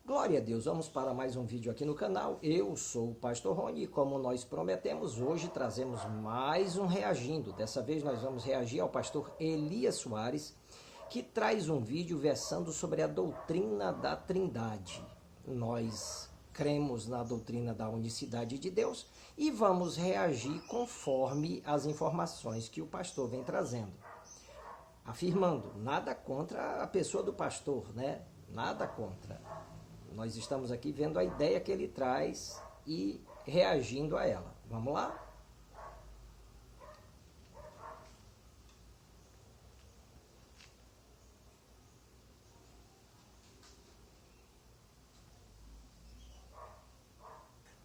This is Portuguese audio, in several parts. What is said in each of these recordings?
Glória a Deus, vamos para mais um vídeo aqui no canal. Eu sou o Pastor Rony e como nós prometemos, hoje trazemos mais um reagindo. Dessa vez nós vamos reagir ao pastor Elias Soares, que traz um vídeo versando sobre a doutrina da Trindade. Nós cremos na doutrina da unicidade de Deus e vamos reagir conforme as informações que o pastor vem trazendo. Afirmando, nada contra a pessoa do pastor, né? Nada contra. Nós estamos aqui vendo a ideia que ele traz e reagindo a ela. Vamos lá?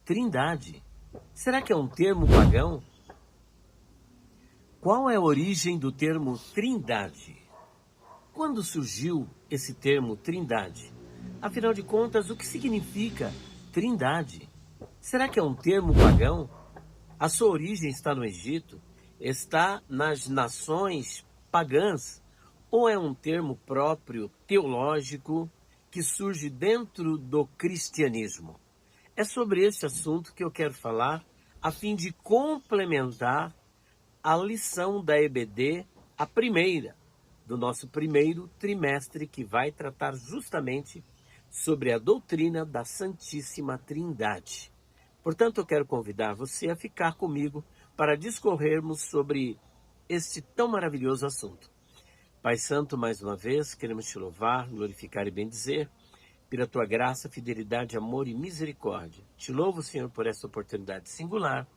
Trindade. Será que é um termo pagão? Qual é a origem do termo Trindade? Quando surgiu esse termo Trindade? Afinal de contas, o que significa Trindade? Será que é um termo pagão? A sua origem está no Egito? Está nas nações pagãs? Ou é um termo próprio teológico que surge dentro do cristianismo? É sobre esse assunto que eu quero falar, a fim de complementar a lição da EBD, a primeira, do nosso primeiro trimestre, que vai tratar justamente sobre a doutrina da Santíssima Trindade. Portanto, eu quero convidar você a ficar comigo para discorrermos sobre este tão maravilhoso assunto. Pai Santo, mais uma vez, queremos te louvar, glorificar e bendizer pela tua graça, fidelidade, amor e misericórdia. Te louvo, Senhor, por essa oportunidade singular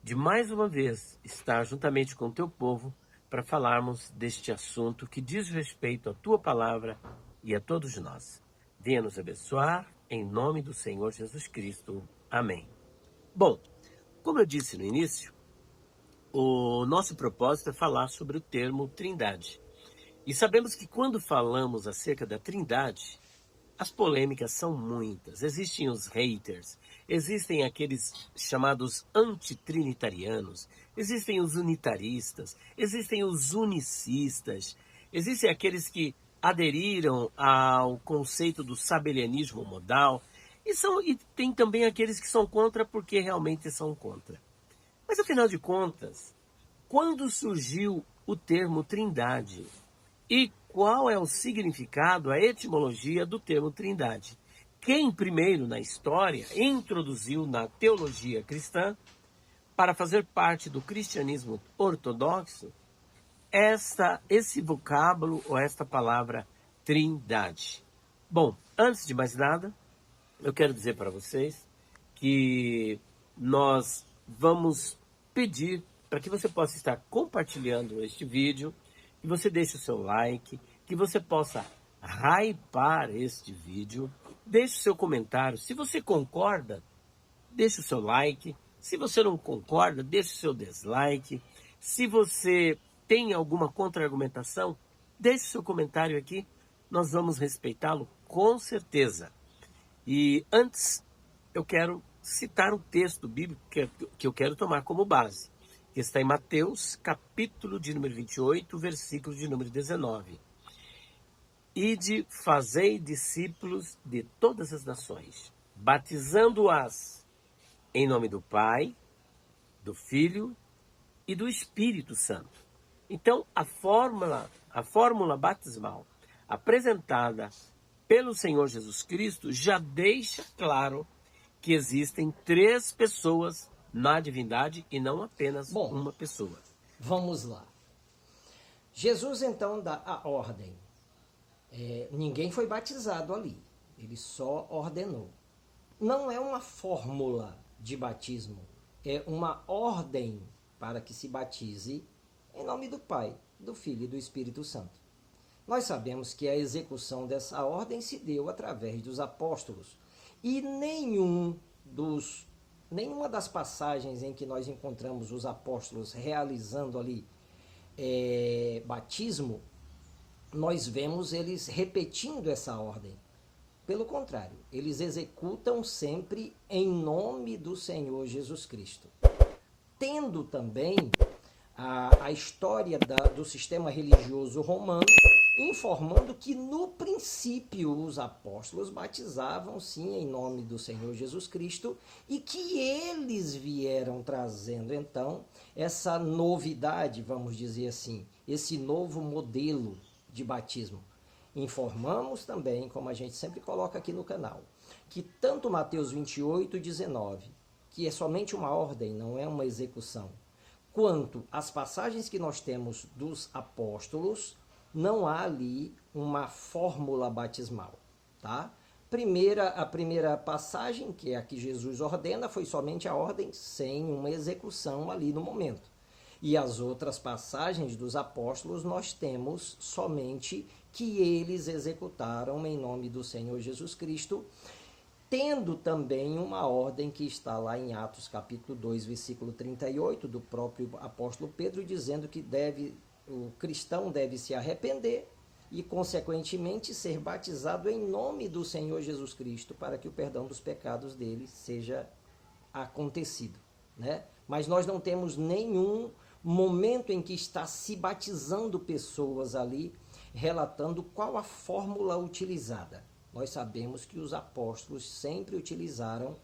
de mais uma vez estar juntamente com o teu povo para falarmos deste assunto que diz respeito à tua palavra e a todos nós. Venha nos abençoar, em nome do Senhor Jesus Cristo. Amém. Bom, como eu disse no início, o nosso propósito é falar sobre o termo Trindade. E sabemos que quando falamos acerca da Trindade, as polêmicas são muitas. Existem os haters, existem aqueles chamados antitrinitarianos, existem os unitaristas, existem os unicistas, existem aqueles que aderiram ao conceito do sabelianismo modal, e tem também aqueles que são contra porque realmente são contra. Mas afinal de contas, quando surgiu o termo Trindade? E qual é o significado, a etimologia do termo Trindade? Quem primeiro na história introduziu na teologia cristã, para fazer parte do cristianismo ortodoxo, esse vocábulo ou esta palavra Trindade? Bom, antes de mais nada, eu quero dizer para vocês que nós vamos pedir para que você possa estar compartilhando este vídeo, que você deixe o seu like, que você possa hypar este vídeo, deixe o seu comentário. Se você concorda, deixe o seu like. Se você não concorda, deixe o seu dislike. Se você tem alguma contra-argumentação, deixe o seu comentário aqui. Nós vamos respeitá-lo com certeza. E antes, eu quero citar um texto bíblico que eu quero tomar como base, que está em Mateus, capítulo de número 28, versículo de número 19. Ide, fazei discípulos de todas as nações, batizando-as em nome do Pai, do Filho e do Espírito Santo. Então, a fórmula batismal apresentada pelo Senhor Jesus Cristo já deixa claro que existem três pessoas na divindade e não apenas uma pessoa. Vamos lá. Jesus então dá a ordem. Ninguém foi batizado ali. Ele só ordenou. Não é uma fórmula de batismo. É uma ordem para que se batize em nome do Pai, do Filho e do Espírito Santo. Nós sabemos que a execução dessa ordem se deu através dos apóstolos. E nenhuma das passagens em que nós encontramos os apóstolos realizando ali batismo, nós vemos eles repetindo essa ordem. Pelo contrário, eles executam sempre em nome do Senhor Jesus Cristo. Tendo também a história do sistema religioso romano, informando que no princípio os apóstolos batizavam sim em nome do Senhor Jesus Cristo e que eles vieram trazendo então essa novidade, vamos dizer assim, esse novo modelo de batismo. Informamos também, como a gente sempre coloca aqui no canal, que tanto Mateus 28, 19, que é somente uma ordem, não é uma execução, quanto as passagens que nós temos dos apóstolos, não há ali uma fórmula batismal, tá? A primeira passagem, que é a que Jesus ordena, foi somente a ordem sem uma execução ali no momento. E as outras passagens dos apóstolos nós temos somente que eles executaram em nome do Senhor Jesus Cristo, tendo também uma ordem que está lá em Atos capítulo 2, versículo 38, do próprio apóstolo Pedro, dizendo que o cristão deve se arrepender e, consequentemente, ser batizado em nome do Senhor Jesus Cristo para que o perdão dos pecados dele seja acontecido, né? Mas nós não temos nenhum momento em que está se batizando pessoas ali, relatando qual a fórmula utilizada. Nós sabemos que os apóstolos sempre utilizaram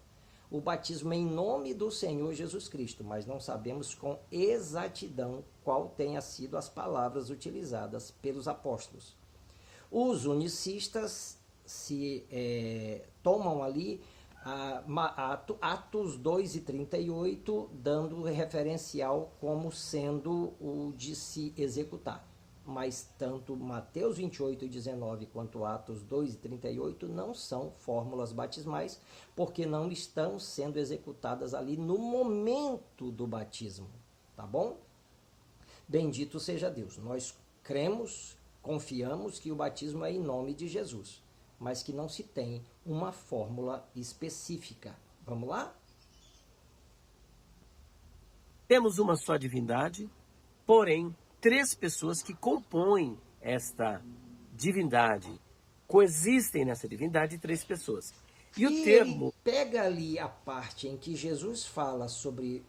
o batismo em nome do Senhor Jesus Cristo, mas não sabemos com exatidão qual tenha sido as palavras utilizadas pelos apóstolos. Os unicistas tomam ali Atos 2 e 38, dando referencial como sendo o de se executar. Mas tanto Mateus 28 e 19 quanto Atos 2 e 38 não são fórmulas batismais, porque não estão sendo executadas ali no momento do batismo, tá bom? Bendito seja Deus. Nós cremos, confiamos que o batismo é em nome de Jesus, mas que não se tem uma fórmula específica. Vamos lá? Temos uma só divindade, porém, 3 pessoas que compõem esta divindade. Coexistem nessa divindade 3 pessoas. E o termo... Ele pega ali a parte em que Jesus fala sobre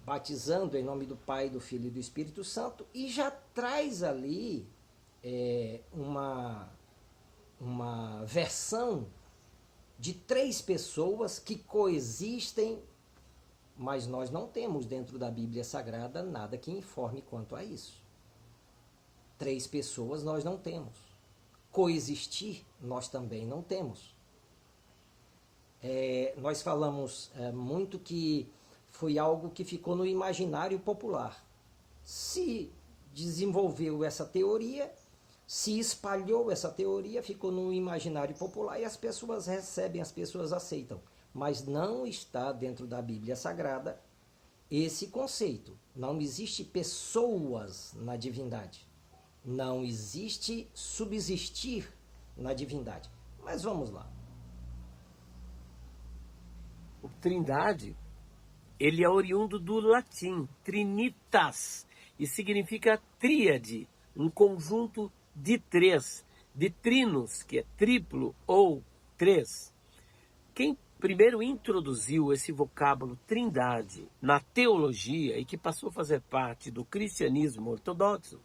batizando em nome do Pai, do Filho e do Espírito Santo e já traz ali uma versão de 3 pessoas que coexistem, mas nós não temos dentro da Bíblia Sagrada nada que informe quanto a isso. 3 pessoas nós não temos. Coexistir nós também não temos. Nós falamos muito que foi algo que ficou no imaginário popular. Se desenvolveu essa teoria, se espalhou essa teoria, ficou no imaginário popular e as pessoas recebem, as pessoas aceitam. Mas não está dentro da Bíblia Sagrada esse conceito. Não existe pessoas na divindade. Não existe subsistir na divindade. Mas vamos lá. O Trindade, ele é oriundo do latim, trinitas, e significa tríade, um conjunto de 3, de trinos, que é triplo ou 3. Quem primeiro introduziu esse vocábulo trindade na teologia e que passou a fazer parte do cristianismo ortodoxo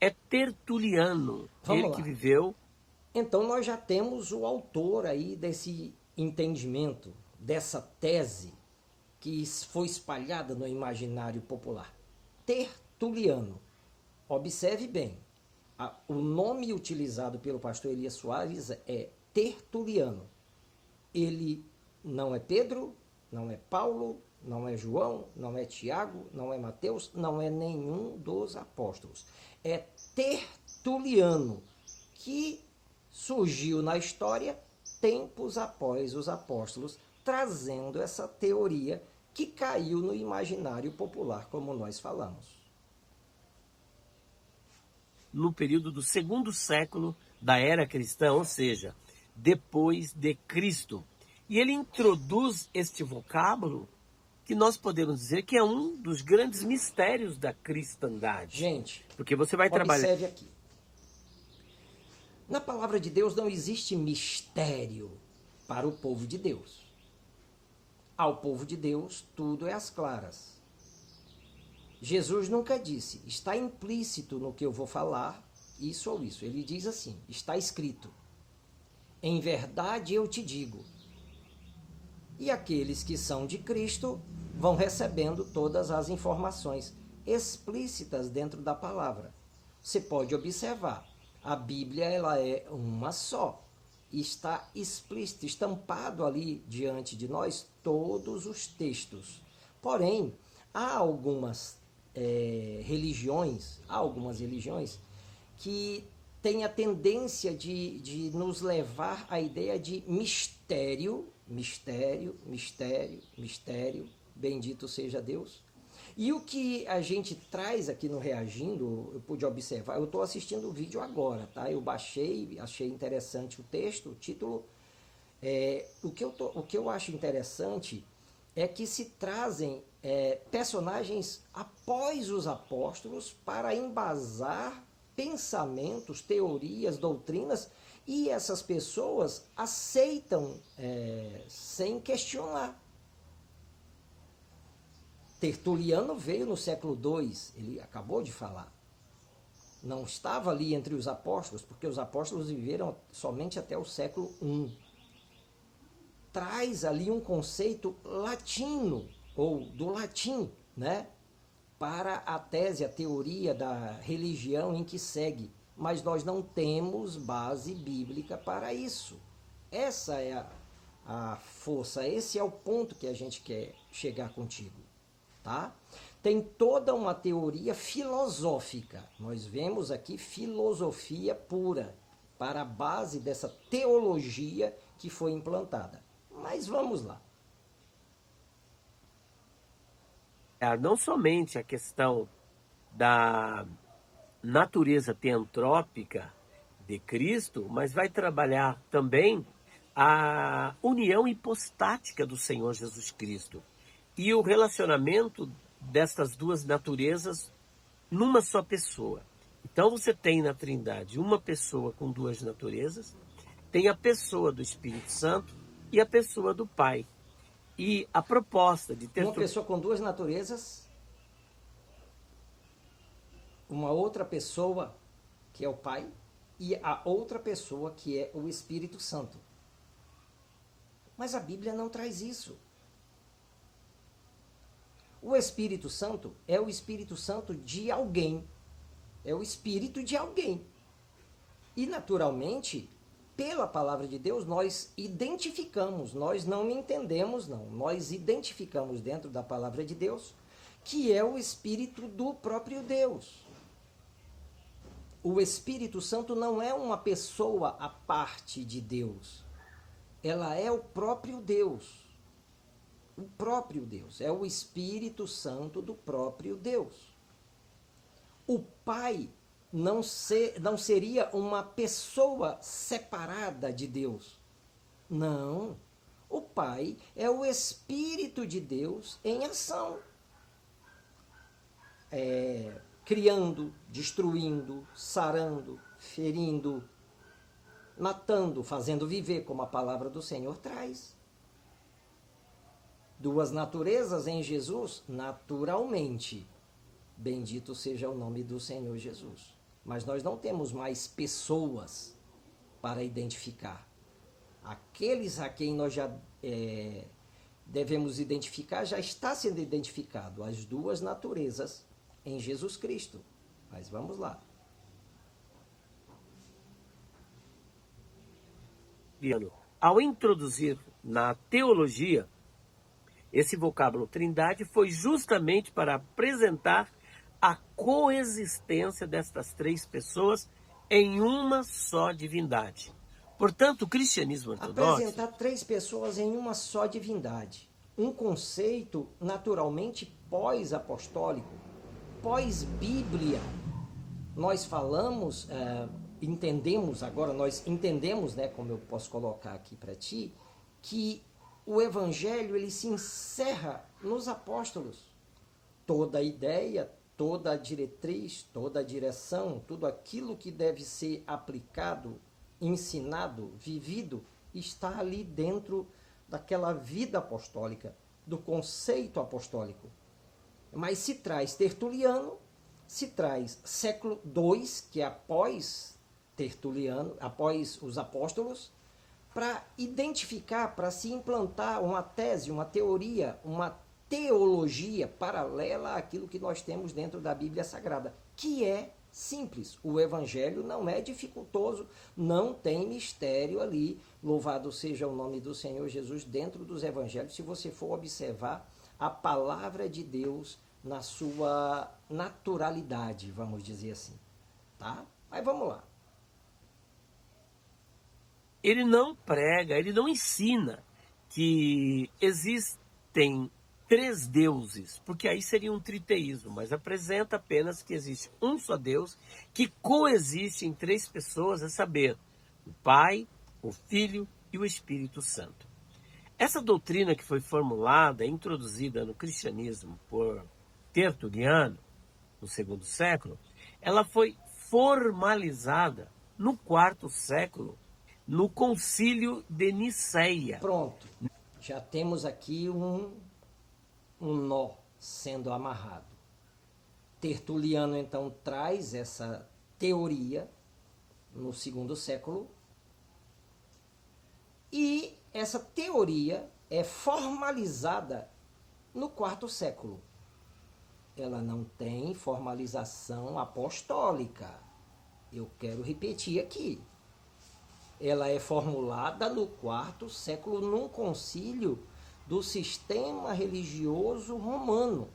é Tertuliano, ele que viveu... Então nós já temos o autor aí desse entendimento, dessa tese que foi espalhada no imaginário popular. Tertuliano. Observe bem, o nome utilizado pelo pastor Elias Soares é Tertuliano. Ele não é Pedro, não é Paulo, não é João, não é Tiago, não é Mateus, não é nenhum dos apóstolos. É Tertuliano, que surgiu na história tempos após os apóstolos, trazendo essa teoria que caiu no imaginário popular, como nós falamos. No período do 2º século da era cristã, ou seja, depois de Cristo. E ele introduz este vocábulo que nós podemos dizer que é um dos grandes mistérios da cristandade. Gente, porque você vai trabalhar... Observe aqui. Na palavra de Deus não existe mistério para o povo de Deus. Ao povo de Deus, tudo é às claras. Jesus nunca disse, está implícito no que eu vou falar, isso ou isso. Ele diz assim, está escrito, em verdade eu te digo. E aqueles que são de Cristo vão recebendo todas as informações explícitas dentro da palavra. Você pode observar, a Bíblia ela é uma só. Está explícito, estampado ali diante de nós todos os textos. Porém, há algumas religiões que têm a tendência de nos levar à ideia de mistério, bendito seja Deus. E o que a gente traz aqui no Reagindo, eu pude observar, eu estou assistindo o vídeo agora, tá? Eu baixei, achei interessante o texto, o título. O que eu acho interessante é que se trazem personagens após os apóstolos para embasar pensamentos, teorias, doutrinas, e essas pessoas aceitam sem questionar. Tertuliano veio no século II, ele acabou de falar. Não estava ali entre os apóstolos, porque os apóstolos viveram somente até o século I. Traz ali um conceito latino, ou do latim, né? Para a tese, a teoria da religião em que segue. Mas nós não temos base bíblica para isso. Essa é a força, esse é o ponto que a gente quer chegar contigo. Tá? Tem toda uma teoria filosófica. Nós vemos aqui filosofia pura para a base dessa teologia que foi implantada. Mas vamos lá. Não somente a questão da natureza teantrópica de Cristo, mas vai trabalhar também a união hipostática do Senhor Jesus Cristo e o relacionamento destas duas naturezas numa só pessoa. Então você tem na Trindade uma pessoa com duas naturezas, tem a pessoa do Espírito Santo e a pessoa do Pai. E a proposta de ter... Uma pessoa com duas naturezas, uma outra pessoa que é o Pai e a outra pessoa que é o Espírito Santo. Mas a Bíblia não traz isso. O Espírito Santo é o Espírito Santo de alguém. É o Espírito de alguém. E, naturalmente, pela palavra de Deus, nós identificamos, nós não entendemos, não. Nós identificamos dentro da palavra de Deus que é o Espírito do próprio Deus. O Espírito Santo não é uma pessoa à parte de Deus. Ela é o próprio Deus. O próprio Deus. É o Espírito Santo do próprio Deus. O Pai não seria uma pessoa separada de Deus. Não. O Pai é o Espírito de Deus em ação. Criando, destruindo, sarando, ferindo, matando, fazendo viver, como a palavra do Senhor traz. Duas naturezas em Jesus, naturalmente. Bendito seja o nome do Senhor Jesus. Mas nós não temos mais pessoas para identificar. Aqueles a quem nós já devemos identificar, já está sendo identificado. As duas naturezas em Jesus Cristo. Mas vamos lá. Ao introduzir na teologia esse vocábulo Trindade, foi justamente para apresentar a coexistência destas três pessoas em uma só divindade. Portanto, o cristianismo ortodoxo... Apresentar três pessoas em uma só divindade. Um conceito naturalmente pós-apostólico, pós-bíblia. Nós falamos, nós entendemos, né, como eu posso colocar aqui para ti, que o Evangelho ele se encerra nos apóstolos. Toda a ideia, toda a diretriz, toda a direção, tudo aquilo que deve ser aplicado, ensinado, vivido, está ali dentro daquela vida apostólica, do conceito apostólico. Mas se traz Tertuliano se traz século II, que é após Tertuliano, após os apóstolos, para identificar, para se implantar uma tese, uma teoria, uma teologia paralela àquilo que nós temos dentro da Bíblia Sagrada, que é simples. O Evangelho não é dificultoso, não tem mistério ali. Louvado seja o nome do Senhor Jesus dentro dos Evangelhos, se você for observar a palavra de Deus na sua naturalidade, vamos dizer assim. Tá? Mas vamos lá. Ele não prega, ele não ensina que existem três deuses, porque aí seria um triteísmo, mas apresenta apenas que existe um só Deus que coexiste em três pessoas, a saber, o Pai, o Filho e o Espírito Santo. Essa doutrina que foi formulada, introduzida no cristianismo por Tertuliano, no segundo século, ela foi formalizada no quarto século, no Concílio de Nicéia. Pronto, já temos aqui um nó sendo amarrado. Tertuliano, então, traz essa teoria no segundo século e essa teoria é formalizada no quarto século. Ela não tem formalização apostólica. Eu quero repetir aqui. Ela é formulada no quarto século num concílio do sistema religioso romano.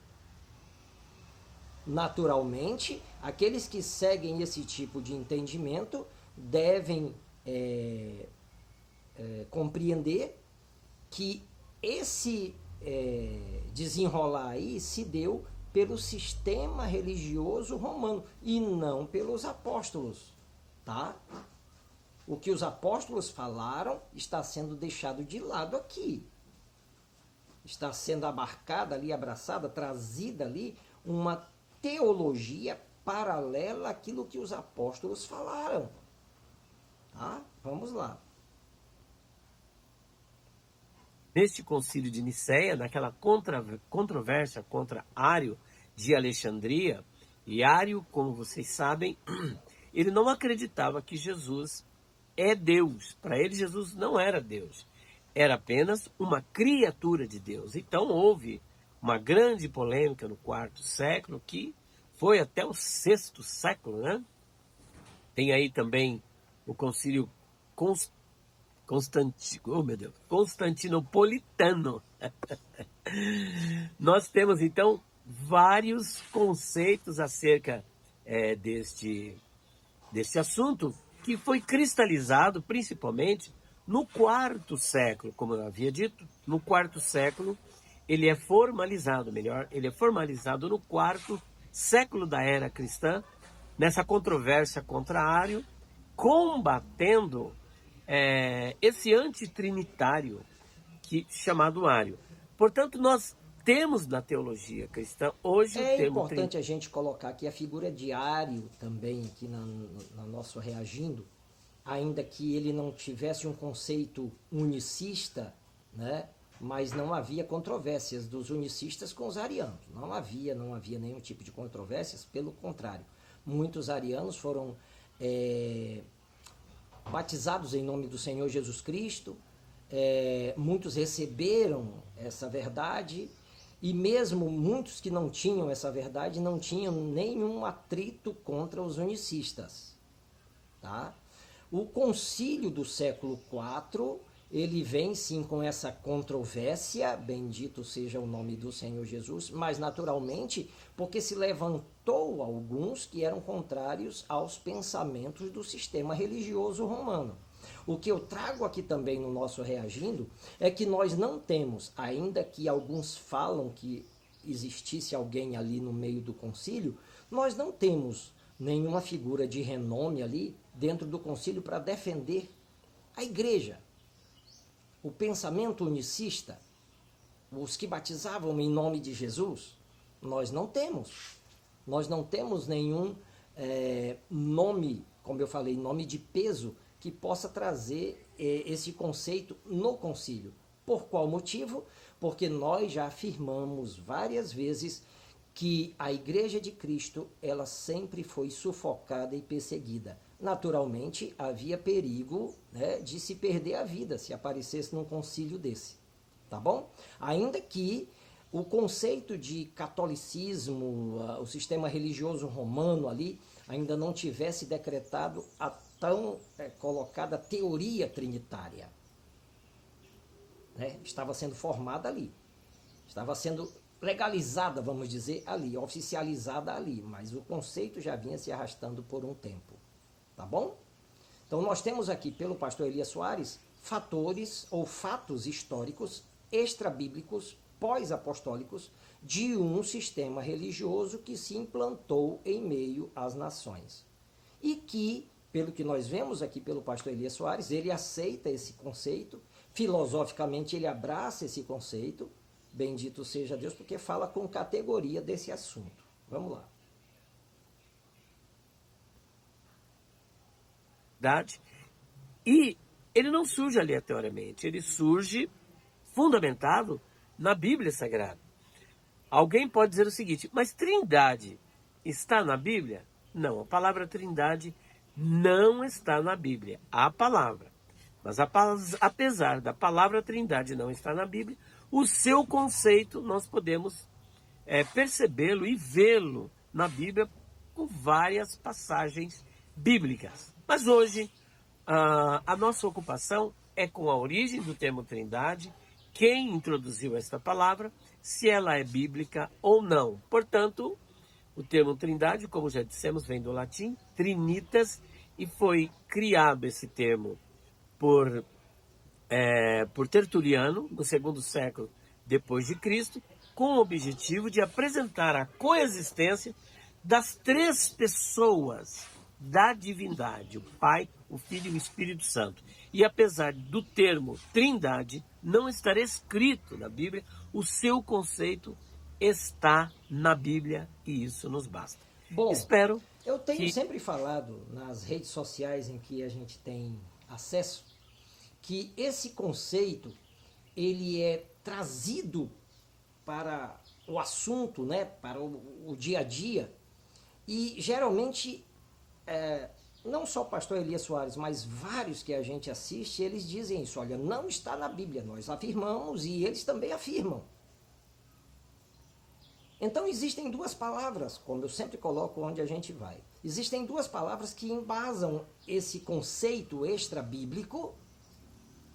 Naturalmente, aqueles que seguem esse tipo de entendimento devem compreender que esse desenrolar aí se deu pelo sistema religioso romano e não pelos apóstolos, tá? O que os apóstolos falaram está sendo deixado de lado aqui. Está sendo abarcada ali, abraçada, trazida ali uma teologia paralela àquilo que os apóstolos falaram. Tá? Vamos lá. Neste concílio de Nicéia, naquela controvérsia contra Ário de Alexandria, e Ário, como vocês sabem, ele não acreditava que Jesus é Deus. Para ele, Jesus não era Deus. Era apenas uma criatura de Deus. Então, houve uma grande polêmica no quarto século, que foi até o sexto século, né? Tem aí também o concílio constantinopolitano. Nós temos, então, vários conceitos acerca deste assunto, que foi cristalizado principalmente no quarto século, como eu havia dito. No quarto século, ele é formalizado no quarto século da era cristã, nessa controvérsia contra Ário, combatendo esse antitrinitário chamado Ário. Portanto, nós temos na teologia cristã hoje o termo... É importante a gente colocar aqui a figura de Ário também, aqui na nosso reagindo, ainda que ele não tivesse um conceito unicista, né? Mas não havia controvérsias dos unicistas com os arianos. Não havia nenhum tipo de controvérsias, pelo contrário. Muitos arianos foram batizados em nome do Senhor Jesus Cristo, muitos receberam essa verdade, e mesmo muitos que não tinham essa verdade não tinham nenhum atrito contra os unicistas. Tá? O concílio do século IV, ele vem sim com essa controvérsia, bendito seja o nome do Senhor Jesus, mas naturalmente porque se levantou alguns que eram contrários aos pensamentos do sistema religioso romano. O que eu trago aqui também no nosso reagindo é que nós não temos, ainda que alguns falam que existisse alguém ali no meio do concílio, nós não temos nenhuma figura de renome ali dentro do concílio para defender a igreja. O pensamento unicista, os que batizavam em nome de Jesus, nós não temos. Nós não temos nenhum nome, como eu falei, nome de peso que possa trazer esse conceito no concílio. Por qual motivo? Porque nós já afirmamos várias vezes que a Igreja de Cristo, ela sempre foi sufocada e perseguida. Naturalmente, havia perigo, né, de se perder a vida se aparecesse num concílio desse, tá bom? Ainda que o conceito de catolicismo, o sistema religioso romano ali, ainda não tivesse decretado a tão colocada teoria trinitária. Né? Estava sendo formada ali, estava sendo legalizada, vamos dizer, ali, oficializada ali, mas o conceito já vinha se arrastando por um tempo, tá bom? Então nós temos aqui, pelo pastor Elias Soares, fatores ou fatos históricos extrabíblicos, pós-apostólicos, de um sistema religioso que se implantou em meio às nações. E que, pelo que nós vemos aqui pelo pastor Elias Soares, ele aceita esse conceito, filosoficamente ele abraça esse conceito, bendito seja Deus, porque fala com categoria desse assunto. Vamos lá. E ele não surge aleatoriamente, ele surge fundamentado na Bíblia Sagrada. Alguém pode dizer o seguinte, mas Trindade está na Bíblia? Não, a palavra Trindade não está na Bíblia. Há a palavra. Mas apesar da palavra Trindade não estar na Bíblia, o seu conceito nós podemos percebê-lo e vê-lo na Bíblia com várias passagens bíblicas. Mas hoje a nossa ocupação é com a origem do termo Trindade, quem introduziu esta palavra, se ela é bíblica ou não. Portanto, o termo Trindade, como já dissemos, vem do latim trinitas e foi criado esse termo por Tertuliano, no segundo século depois de Cristo, com o objetivo de apresentar a coexistência das três pessoas da divindade, o Pai, o Filho e o Espírito Santo. E apesar do termo Trindade não estar escrito na Bíblia, o seu conceito está na Bíblia e isso nos basta. Bom, espero eu tenho sempre falado nas redes sociais em que a gente tem acesso que esse conceito ele é trazido para o assunto, né, para o dia a dia, e geralmente não só o pastor Elias Soares, mas vários que a gente assiste, eles dizem isso, olha, não está na Bíblia, nós afirmamos e eles também afirmam. Então existem duas palavras, como eu sempre coloco onde a gente vai, existem duas palavras que embasam esse conceito extra-bíblico,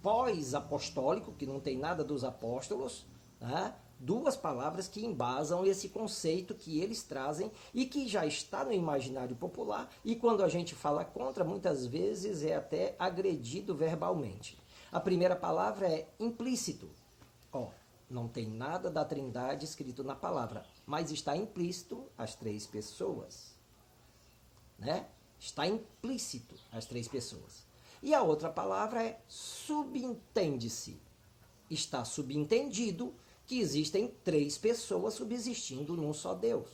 pós-apostólico, que não tem nada dos apóstolos, né? Duas palavras que embasam esse conceito que eles trazem e que já está no imaginário popular e quando a gente fala contra, muitas vezes é até agredido verbalmente. A primeira palavra é implícito. Não tem nada da Trindade escrito na palavra, mas está implícito as três pessoas. Né? Está implícito as três pessoas. E a outra palavra é subentende-se. Está subentendido que existem três pessoas subsistindo num só Deus.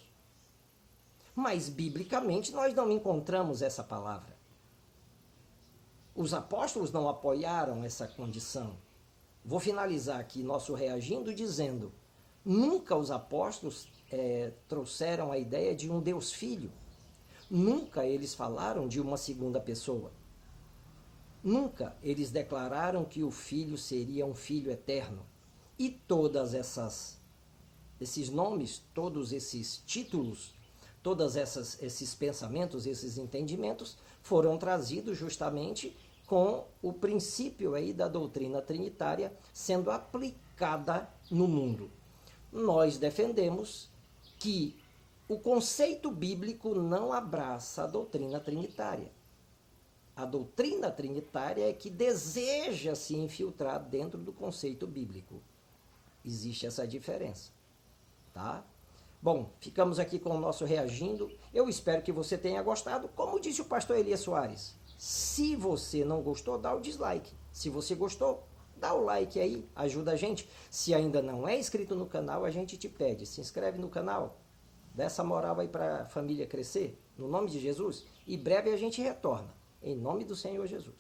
Mas, biblicamente, nós não encontramos essa palavra. Os apóstolos não apoiaram essa condição. Vou finalizar aqui nosso reagindo dizendo, nunca os apóstolos trouxeram a ideia de um Deus Filho. Nunca eles falaram de uma segunda pessoa. Nunca eles declararam que o Filho seria um Filho eterno. E todas esses nomes, todos esses títulos, todos esses pensamentos, esses entendimentos foram trazidos justamente com o princípio aí da doutrina trinitária sendo aplicada no mundo. Nós defendemos que o conceito bíblico não abraça a doutrina trinitária. A doutrina trinitária é que deseja se infiltrar dentro do conceito bíblico. Existe essa diferença, tá? Bom, ficamos aqui com o nosso reagindo. Eu espero que você tenha gostado. Como disse o pastor Elias Soares, se você não gostou, dá o dislike. Se você gostou, dá o like aí, ajuda a gente. Se ainda não é inscrito no canal, a gente te pede, se inscreve no canal. Dá essa moral aí para a família crescer, no nome de Jesus. E breve a gente retorna, em nome do Senhor Jesus.